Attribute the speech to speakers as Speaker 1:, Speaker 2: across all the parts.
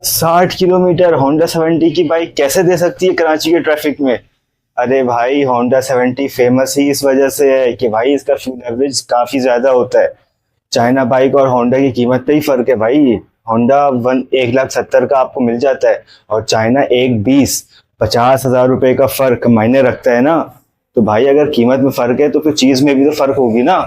Speaker 1: 60 kilometre Honda 70 की bike कैसे दे सकती है कराची के ट्रैफिक में? अरे भाई, होंडा 70 फेमस ही इस वजह से है कि भाई इसका फ्यूल एवरेज काफी ज्यादा होता है। चाइना बाइक और होंडा की कीमत पे ही फर्क है भाई। होंडा 1,70,000 का आपको मिल जाता है और चाइना 1,20,000। 50,000 रुपए का फर्क मायने रखता है ना। तो भाई अगर कीमत में फर्क है तो फिर चीज में भी तो फर्क होगी ना।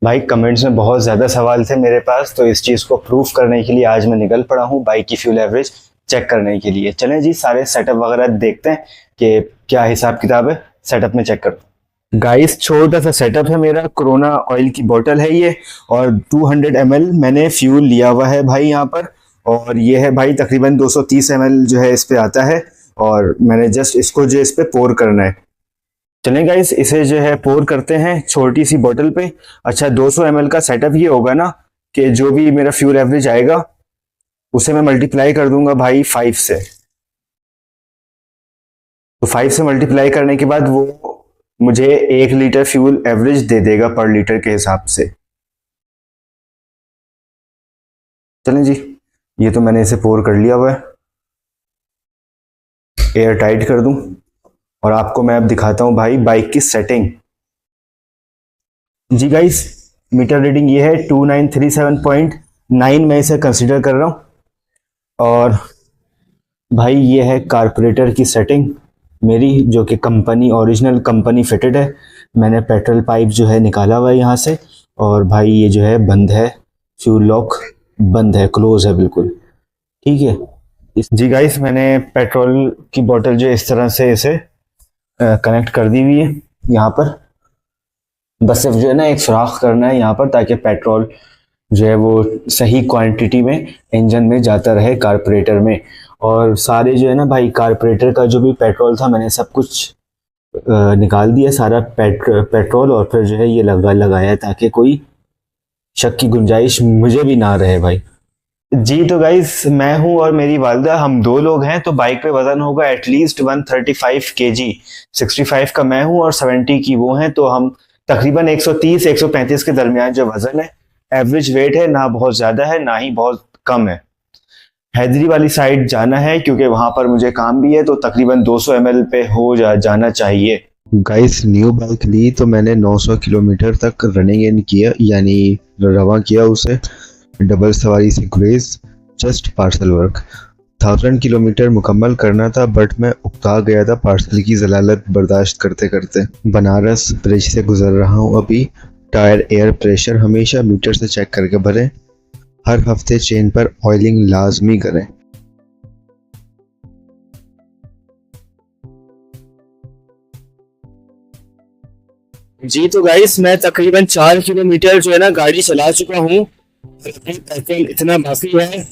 Speaker 1: भाई कमेंट्स में बहुत ज़्यादा सवाल थे मेरे पास, तो इस चीज़ को प्रूव करने के लिए आज मैं निकल पड़ा हूँ बाइक की फ्यूल एवरेज चेक करने के लिए। चलें जी, सारे सेटअप वगैरह देखते हैं कि क्या हिसाब किताब है। सेटअप में चेक करते हैं। गाइस, छोटा सा सेटअप है मेरा। कोरोना ऑयल की बोतल है ये और 200 ml मैंने फ्यूल लिया हुआ है भाई यहाँ पर। और ये है भाई तकरीबन 230 ml जो है इस पे आता है और मैंने जस्ट इसको जो इस पे पोर करना है। चलें गाइस, इसे जो है पोर करते हैं छोटी सी बोतल पे। अच्छा, 200 ml का सेटअप ये होगा ना कि जो भी मेरा फ्यूल एवरेज आएगा उसे मैं मल्टीप्लाई कर दूंगा भाई 5 से। तो 5 से मल्टीप्लाई करने के बाद वो मुझे 1 लीटर फ्यूल एवरेज दे देगा पर लीटर के हिसाब से। चलें जी, ये तो मैंने इसे पोर कर लिया हुआ है। एयर टाइट कर दूं और आपको मैं अब दिखाता हूं भाई बाइक की सेटिंग। जी गाइस, मीटर रीडिंग ये है 2937.9, मैं इसे कंसीडर कर रहा हूं। और भाई ये है कारपोरेटर की सेटिंग मेरी, जो कि कंपनी ओरिजिनल कंपनी फिटेड है। मैंने पेट्रोल पाइप जो है निकाला हुआ है यहाँ से। और भाई ये जो है बंद है, फ्यूल लॉक बंद है, क्लोज है बिल्कुल, ठीक है। जी गाइस, मैंने पेट्रोल की बोतल जो इस तरह से इसे कनेक्ट कर दी हुई है यहाँ पर। बस सिर्फ जो है ना एक सुराख करना है यहाँ पर, ताकि पेट्रोल जो है वो सही क्वांटिटी में इंजन में जाता रहे कारपोरेटर में। और सारे जो है ना भाई कारपोरेटर का जो भी पेट्रोल था मैंने सब कुछ निकाल दिया, सारा पेट्रोल। और फिर जो है ये लगाया ताकि कोई शक की गुंजाइश मुझे भी ना रहे भाई। जी तो गाइस, मैं हूं और मेरी वालदा, हम दो लोग हैं। तो बाइक पे वजन होगा एटलीस्ट 135 kg। 65 का मैं हूं और 70 की वो हैं, तो हम तकरीबन 130-135 के दरमियान जो वजन है, एवरेज वेट है, ना बहुत ज्यादा है ना ही बहुत कम है। हैदरी वाली साइड जाना है क्योंकि वहां पर मुझे काम भी है, तो तकरीबन 200 ml पे हो जाना चाहिए।
Speaker 2: गाइस, न्यू बाइक ली तो मैंने 900 किलोमीटर तक रनिंग इन किया, यानी रवा किया उसे डबल सवारी से grace, just parcel work. 1000 kilometre मुकम्मल करना था, बट मैं उकता गया था पार्सल की जलालत बर्दाश्त करते करते। बनारस ब्रिज से गुजर रहा हूँ अभी। टायर एयर प्रेशर हमेशा मीटर से चेक करके भरें। हर हफ्ते चेन पर ऑयलिंग लाजमी करें।
Speaker 1: जी तो गाइस, मैं तकरीबन 4 किलोमीटर जो है ना गाड़ी चला चुका हूँ। पेट्रोल इतना बाकी है,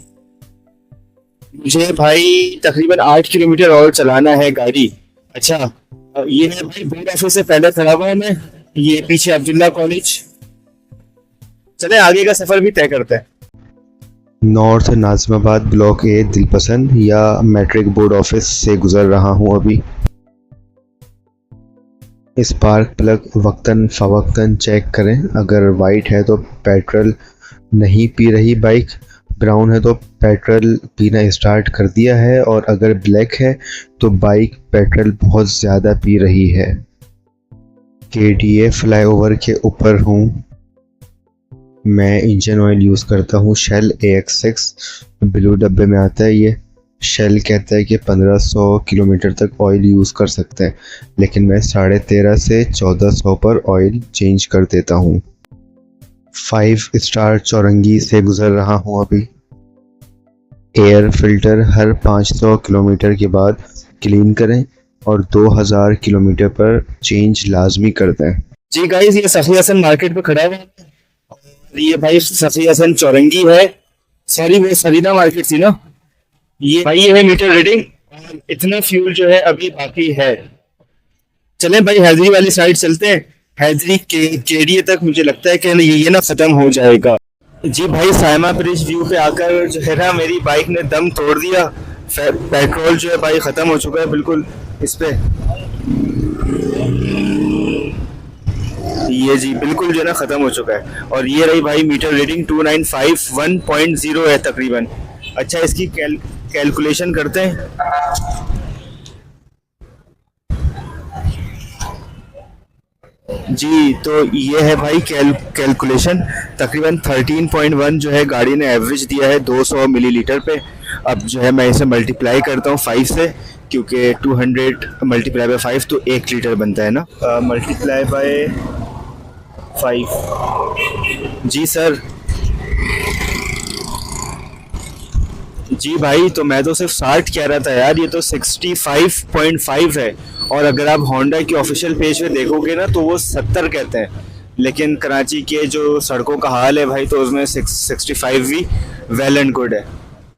Speaker 1: मुझे भाई तकरीबन 8 किलोमीटर और चलाना है गाड़ी। अच्छा, ये है भाई बोर्ड ऑफिस से पहले खड़ा हुआ मैं, ये पीछे अब्दुल्ला कॉलेज। चले आगे का सफर भी तय करते हैं।
Speaker 2: नॉर्थ नाजिमाबाद ब्लॉक ए दिलपसंद या मैट्रिक बोर्ड ऑफिस से गुजर रहा हूँ अभी। स्पार्क प्लग वक्तन फवक्तन चेक करें। अगर वाइट है तो पेट्रोल नहीं पी रही बाइक, ब्राउन है तो पेट्रोल पीना स्टार्ट कर दिया है, और अगर ब्लैक है तो बाइक पेट्रोल बहुत ज़्यादा पी रही है। KDA फ्लाईओवर के ऊपर हूँ मैं। इंजन ऑयल यूज़ करता हूँ शेल AX6, ब्लू डब्बे में आता है ये। शेल कहता है कि 1500 किलोमीटर तक ऑयल यूज़ कर सकते हैं, लेकिन मैं 13.5 से 1400 पर ऑयल चेंज कर देता हूँ। 5 स्टार चौरंगी से गुजर रहा हूँ अभी। एयर फिल्टर हर 500 किलोमीटर के बाद क्लीन करें और 2000 किलोमीटर पर चेंज लाजमी कर दें।
Speaker 1: जी गाइस, ये सफी हसन मार्केट पे खड़ा हुआ है और ये भाई सफी हसन चौरंगी है। सॉरी, वो सरीना मार्केट थी ना। ये भाई ये है मीटर रीडिंग और इतना फ्यूल जो है अभी बाकी है। चलें भाई हैदरी वाली साइड चलते हैं। हैदरी के KDA तक मुझे लगता है कि ये ना खत्म हो जाएगा। जी भाई, सायमा ब्रिज व्यू पे आकर जो है ना मेरी बाइक ने दम तोड़ दिया। पेट्रोल जो है भाई खत्म हो चुका है बिल्कुल इस पे। ये जी बिल्कुल जो है ना खत्म हो चुका है। और ये रही भाई मीटर रीडिंग 2951.0 है तकरीबन। अच्छा, इसकी कैलकुलेशन करते हैं। जी, तो ये है भाई कैलकुलेशन। तकरीबन 13.1 जो है गाड़ी ने एवरेज दिया है 200 मिलीलीटर पे। अब जो है मैं इसे मल्टीप्लाई करता हूँ 5 से, क्योंकि 200 मल्टीप्लाई बाय 5 तो 1 लीटर बनता है ना। Multiply by 5। जी सर। जी भाई, तो मैं तो सिर्फ 60 कह रहा था यार, ये तो 65.5 है। और अगर आप होंडा की ऑफिशियल पेज पे देखोगे ना तो वो 70 कहते हैं। लेकिन कराची के जो सड़कों का हाल है भाई, तो उसमें 65 भी वेल एंड गुड है।